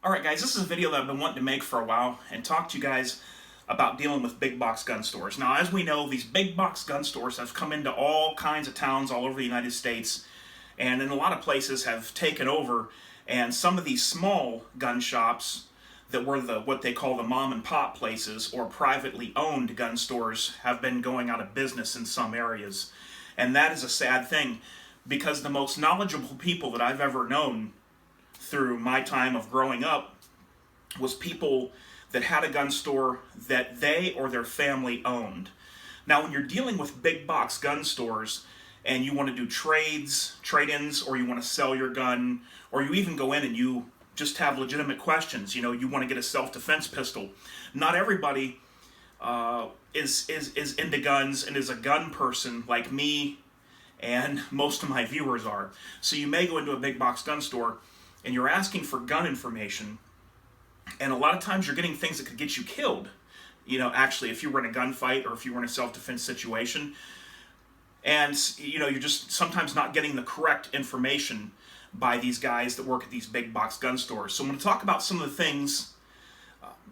Alright guys, this is a video that I've been wanting to make for a while and talk to you guys about dealing with big box gun stores. Now, as we know, these big box gun stores have come into all kinds of towns all over the United States, and in a lot of places have taken over, and some of these small gun shops that were what they call the mom and pop places or privately owned gun stores have been going out of business in some areas. And that is a sad thing, because the most knowledgeable people that I've ever known through my time of growing up was people that had a gun store that they or their family owned. Now, when you're dealing with big box gun stores and you want to do trade-ins, or you want to sell your gun, or you even go in and you just have legitimate questions, you want to get a self-defense pistol. Not everybody is into guns and is a gun person like me and most of my viewers are. So you may go into a big box gun store and you're asking for gun information, and a lot of times you're getting things that could get you killed. Actually, if you were in a gunfight or if you were in a self-defense situation, and you're just sometimes not getting the correct information by these guys that work at these big box gun stores. So I'm going to talk about some of the things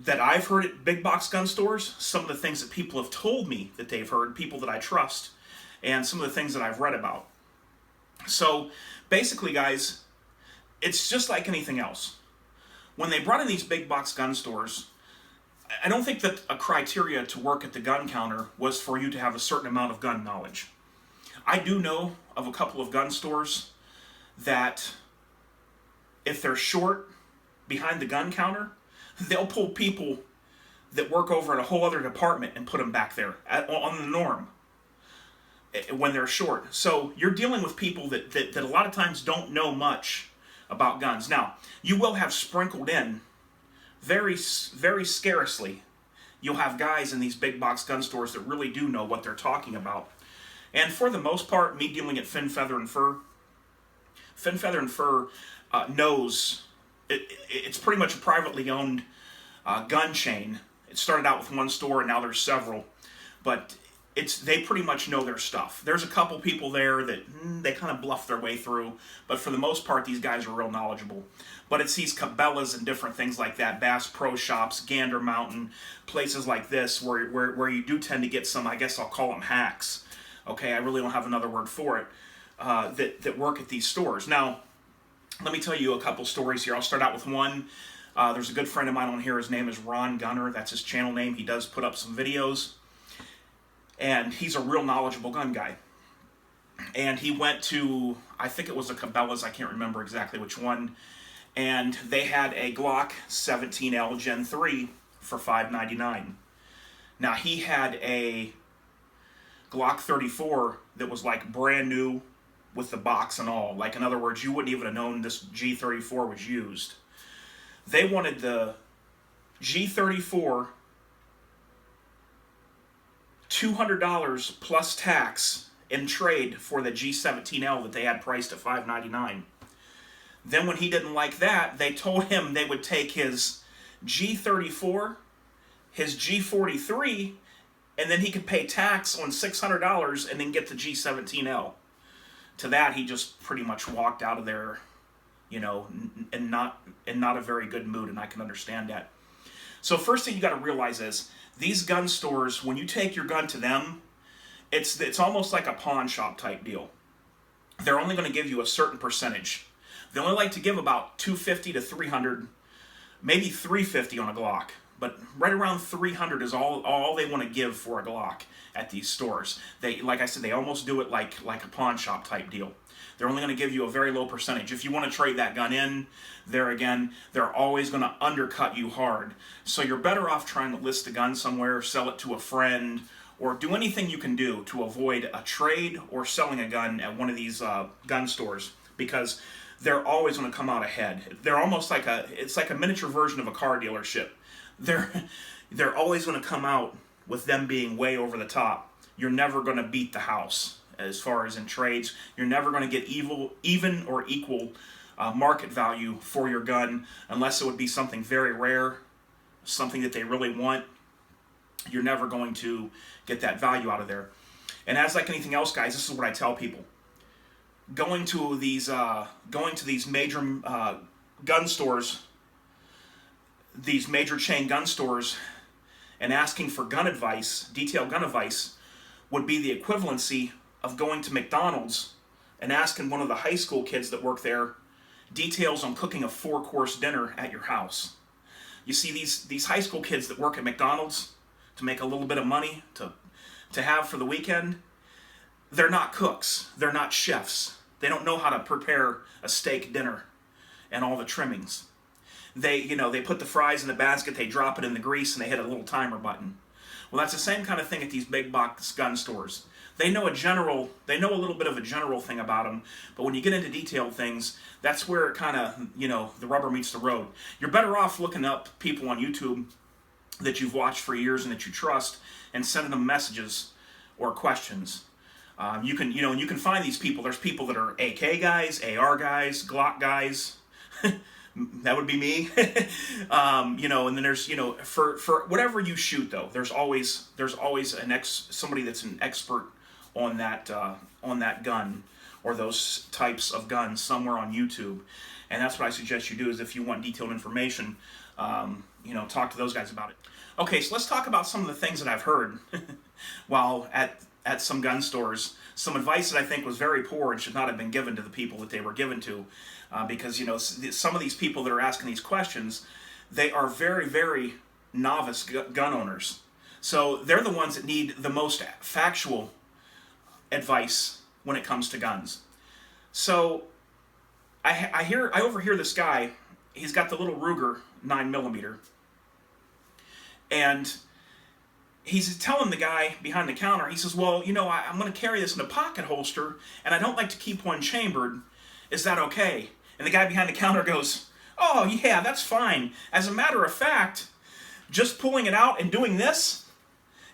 that I've heard at big box gun stores, some of the things that people have told me that they've heard, people that I trust, and some of the things that I've read about. So basically, guys, it's just like anything else. When they brought in these big box gun stores, I don't think that a criteria to work at the gun counter was for you to have a certain amount of gun knowledge. I do know of a couple of gun stores that if they're short behind the gun counter, they'll pull people that work over at a whole other department and put them back there on the norm when they're short. So you're dealing with people that a lot of times don't know much about guns. Now, you will have sprinkled in, very, very scarcely, you'll have guys in these big box gun stores that really do know what they're talking about. And for the most part, me dealing at Fin, Feather, and Fur, Fin, Feather, and Fur knows, it's pretty much a privately owned gun chain. It started out with one store and now there's several, but they pretty much know their stuff. There's a couple people there that they kind of bluff their way through, but for the most part, these guys are real knowledgeable. But it's these Cabela's and different things like that, Bass Pro Shops, Gander Mountain, places like this where you do tend to get some, I guess I'll call them hacks. Okay, I really don't have another word for it, that work at these stores. Now, let me tell you a couple stories here. I'll start out with one. There's a good friend of mine on here. His name is Ron Gunner. That's his channel name. He does put up some videos. And he's a real knowledgeable gun guy. And he went to, I think it was a Cabela's, I can't remember exactly which one, and they had a Glock 17L Gen 3 for $5.99. Now, he had a Glock 34 that was like brand new with the box and all. Like, in other words, you wouldn't even have known this G34 was used. They wanted the G34 $200 plus tax in trade for the G17L that they had priced at $5.99. Then when he didn't like that, they told him they would take his G34, his G43, and then he could pay tax on $600 and then get the G17L. To that, he just pretty much walked out of there, in not a very good mood, and I can understand that. So first thing you got to realize is, these gun stores, when you take your gun to them, it's almost like a pawn shop type deal. They're only going to give you a certain percentage. They only like to give about $250 to $300, maybe $350 on a Glock, but right around $300 is all they want to give for a Glock at these stores. They, like I said, they almost do it like a pawn shop type deal. They're only going to give you a very low percentage. If you want to trade that gun in, there again, they're always going to undercut you hard. So you're better off trying to list the gun somewhere, sell it to a friend, or do anything you can do to avoid a trade or selling a gun at one of these gun stores, because they're always going to come out ahead. They're almost like it's like a miniature version of a car dealership. They're always going to come out with them being way over the top. You're never going to beat the house. As far as in trades, you're never going to get even or equal market value for your gun, unless it would be something very rare, something that they really want. You're never going to get that value out of there. And as like anything else, guys, this is what I tell people. Going to these major gun stores these major chain gun stores and asking for gun advice, detailed gun advice, would be the equivalency of going to McDonald's and asking one of the high school kids that work there details on cooking a 4-course dinner at your house. You see, these high school kids that work at McDonald's to make a little bit of money to have for the weekend, they're not cooks. They're not chefs. They don't know how to prepare a steak dinner and all the trimmings. They put the fries in the basket, they drop it in the grease, and they hit a little timer button. Well, that's the same kind of thing at these big box gun stores. They know a little bit of a general thing about them, but when you get into detailed things, that's where it kind of, the rubber meets the road. You're better off looking up people on YouTube that you've watched for years and that you trust and sending them messages or questions. You can find these people. There's people that are AK guys, AR guys, Glock guys. That would be me. And then there's, for whatever you shoot though, there's always somebody that's an expert on that gun or those types of guns somewhere on YouTube. And that's what I suggest you do, is if you want detailed information, talk to those guys about it. Okay, so let's talk about some of the things that I've heard while at some gun stores. Some advice that I think was very poor and should not have been given to the people that they were given to. Because, some of these people that are asking these questions, they are very, very novice gun owners. So they're the ones that need the most factual advice when it comes to guns. So I overhear this guy. He's got the little Ruger 9mm, and he's telling the guy behind the counter, he says, well, I'm going to carry this in a pocket holster, and I don't like to keep one chambered. Is that okay? And the guy behind the counter goes, oh, yeah, that's fine. As a matter of fact, just pulling it out and doing this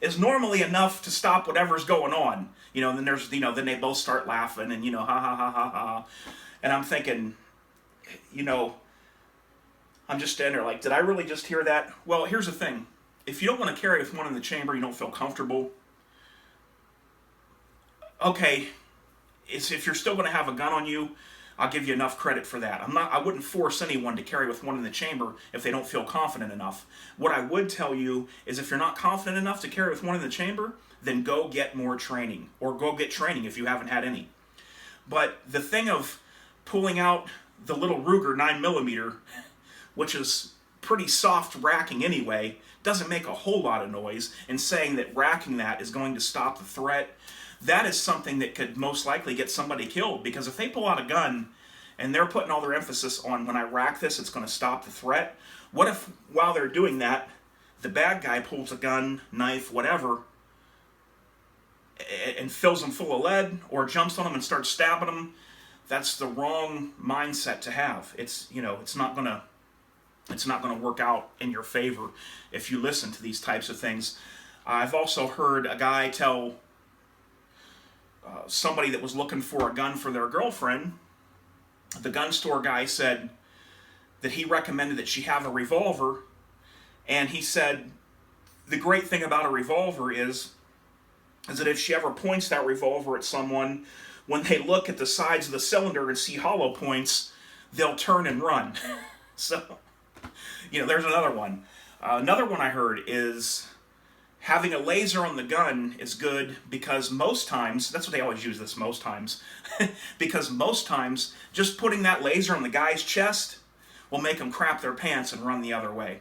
is normally enough to stop whatever's going on. And then there's, then they both start laughing and, ha, ha, ha, ha, ha. And I'm thinking, I'm just standing there like, did I really just hear that? Well, here's the thing. If you don't want to carry with one in the chamber, you don't feel comfortable, okay, if you're still going to have a gun on you, I'll give you enough credit for that. I wouldn't force anyone to carry with one in the chamber if they don't feel confident enough. What I would tell you is, if you're not confident enough to carry with one in the chamber, then go get more training, or go get training if you haven't had any. But the thing of pulling out the little Ruger 9mm, which is pretty soft racking anyway, doesn't make a whole lot of noise, and saying that racking that is going to stop the threat, that is something that could most likely get somebody killed. Because if they pull out a gun and they're putting all their emphasis on, when I rack this, it's going to stop the threat, what if while they're doing that, the bad guy pulls a gun, knife, whatever, and fills them full of lead, or jumps on them and starts stabbing them? That's the wrong mindset to have. It's not going to work out in your favor if you listen to these types of things. I've also heard a guy tell somebody that was looking for a gun for their girlfriend, the gun store guy said that he recommended that she have a revolver, and he said the great thing about a revolver is that if she ever points that revolver at someone, when they look at the sides of the cylinder and see hollow points, they'll turn and run. So, there's another one. Another one I heard is having a laser on the gun is good, because most times, that's what they always use this, most times, because most times just putting that laser on the guy's chest will make them crap their pants and run the other way.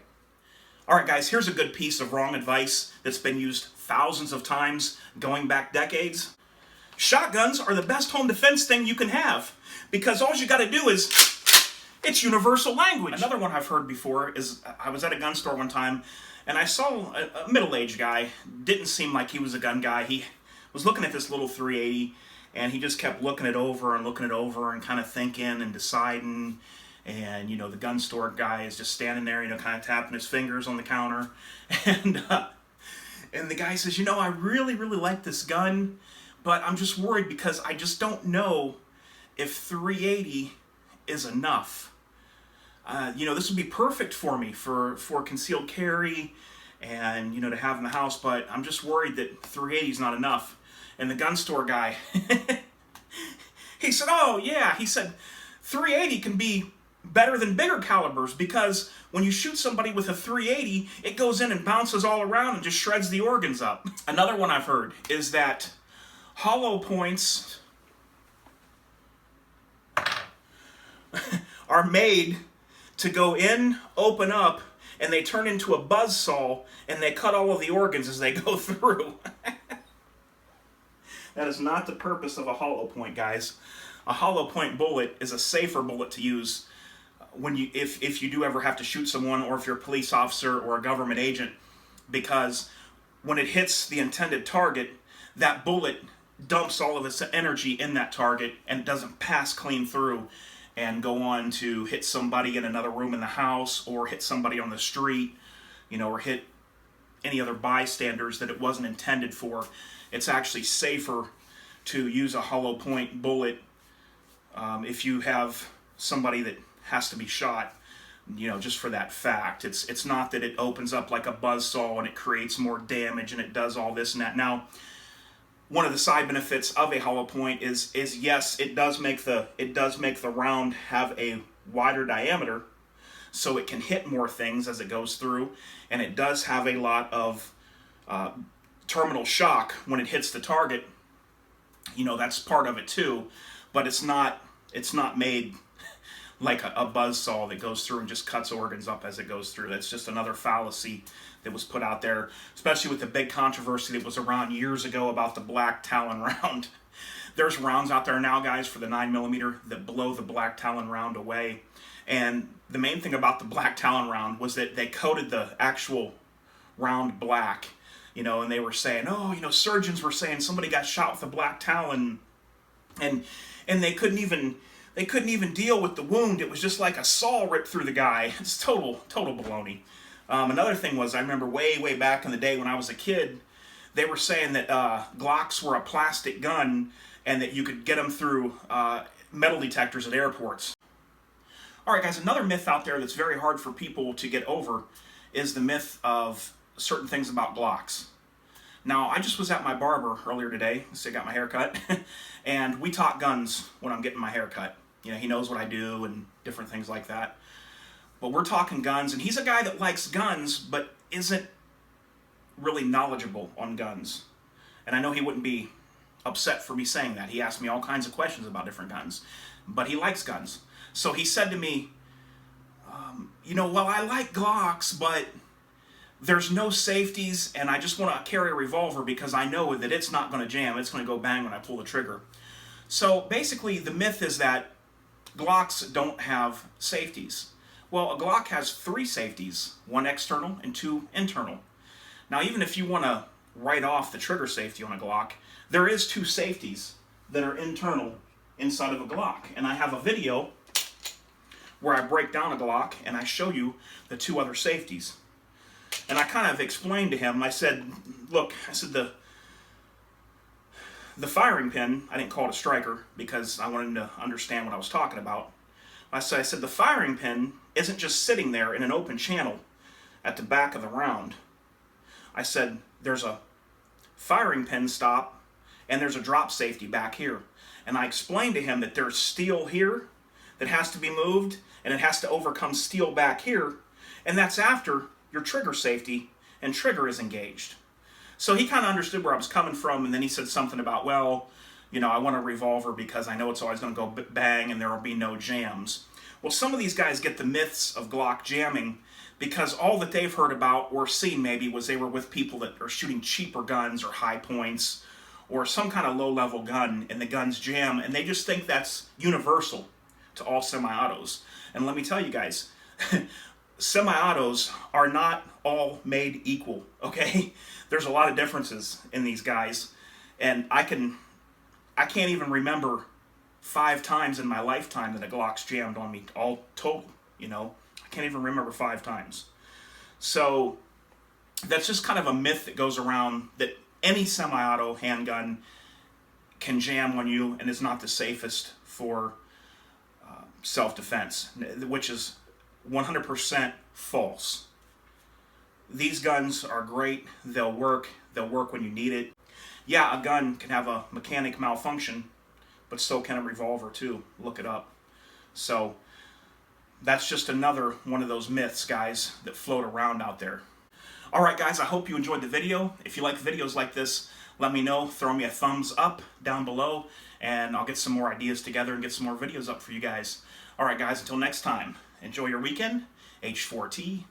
Alright guys, here's a good piece of wrong advice that's been used thousands of times, going back decades. Shotguns are the best home defense thing you can have, because all you gotta do is, it's universal language. Another one I've heard before is, I was at a gun store one time, and I saw a middle-aged guy. Didn't seem like he was a gun guy. He was looking at this little 380, and he just kept looking it over and kind of thinking and deciding. And, the gun store guy is just standing there, kind of tapping his fingers on the counter. And the guy says, I really, really like this gun, but I'm just worried because I just don't know if 380 is enough. This would be perfect for me for concealed carry and, to have in the house, but I'm just worried that 380 is not enough. And the gun store guy, he said, oh yeah, he said, 380 can be better than bigger calibers, because when you shoot somebody with a .380, it goes in and bounces all around and just shreds the organs up. Another one I've heard is that hollow points are made to go in, open up, and they turn into a buzzsaw, and they cut all of the organs as they go through. That is not the purpose of a hollow point, guys. A hollow point bullet is a safer bullet to use when if you do ever have to shoot someone, or if you're a police officer or a government agent, because when it hits the intended target, that bullet dumps all of its energy in that target, and it doesn't pass clean through and go on to hit somebody in another room in the house, or hit somebody on the street, or hit any other bystanders that it wasn't intended for. It's actually safer to use a hollow point bullet if you have somebody that has to be shot, just for that fact. It's not that it opens up like a buzzsaw and it creates more damage and it does all this and that. Now, one of the side benefits of a hollow point is yes, it does make the round have a wider diameter, so it can hit more things as it goes through, and it does have a lot of terminal shock when it hits the target. That's part of it too, but it's not made like a buzzsaw that goes through and just cuts organs up as it goes through. That's just another fallacy that was put out there, especially with the big controversy that was around years ago about the black Talon round. There's rounds out there now, guys, for the 9mm that blow the black Talon round away. And the main thing about the black Talon round was that they coated the actual round black, and they were saying, surgeons were saying somebody got shot with a black Talon, and they couldn't even deal with the wound. It was just like a saw ripped through the guy. It's total baloney. Another thing was, I remember way back in the day when I was a kid, they were saying that Glocks were a plastic gun and that you could get them through metal detectors at airports. All right, guys, another myth out there that's very hard for people to get over is the myth of certain things about Glocks. Now, I just was at my barber earlier today, so I got my hair cut, and we talk guns when I'm getting my hair cut. He knows what I do and different things like that. But we're talking guns, and he's a guy that likes guns, but isn't really knowledgeable on guns. And I know he wouldn't be upset for me saying that. He asked me all kinds of questions about different guns, but he likes guns. So he said to me, well, I like Glocks, but there's no safeties, and I just want to carry a revolver because I know that it's not going to jam. It's going to go bang when I pull the trigger. So basically, the myth is that Glocks don't have safeties. Well, a Glock has 3 safeties, 1 external and 2 internal. Now, even if you want to write off the trigger safety on a Glock, there is 2 safeties that are internal inside of a Glock. And I have a video where I break down a Glock and I show you the 2 other safeties. And I kind of explained to him, I said, look, the firing pin, I didn't call it a striker because I wanted him to understand what I was talking about. I said the firing pin isn't just sitting there in an open channel at the back of the round. I said there's a firing pin stop and there's a drop safety back here. And I explained to him that there's steel here that has to be moved, and it has to overcome steel back here, and that's after your trigger safety and trigger is engaged. So he kind of understood where I was coming from, and then he said something about, well, I want a revolver because I know it's always going to go bang and there will be no jams. Well, some of these guys get the myths of Glock jamming because all that they've heard about or seen maybe was they were with people that are shooting cheaper guns or high points or some kind of low-level gun and the guns jam, and they just think that's universal to all semi-autos. And let me tell you guys, semi-autos are not all made equal, okay? There's a lot of differences in these guys, and I can't even remember 5 times in my lifetime that a Glock's jammed on me, all total, I can't even remember 5 times. So that's just kind of a myth that goes around that any semi-auto handgun can jam on you and is not the safest for self-defense, which is 100% false. These guns are great. They'll work when you need it. Yeah, a gun can have a mechanic malfunction, but so can a revolver too. Look it up. So that's just another one of those myths, guys, that float around out there. Alright guys, I hope you enjoyed the video. If you like videos like this, let me know. Throw me a thumbs up down below, and I'll get some more ideas together and get some more videos up for you guys. Alright guys, until next time, enjoy your weekend. H4T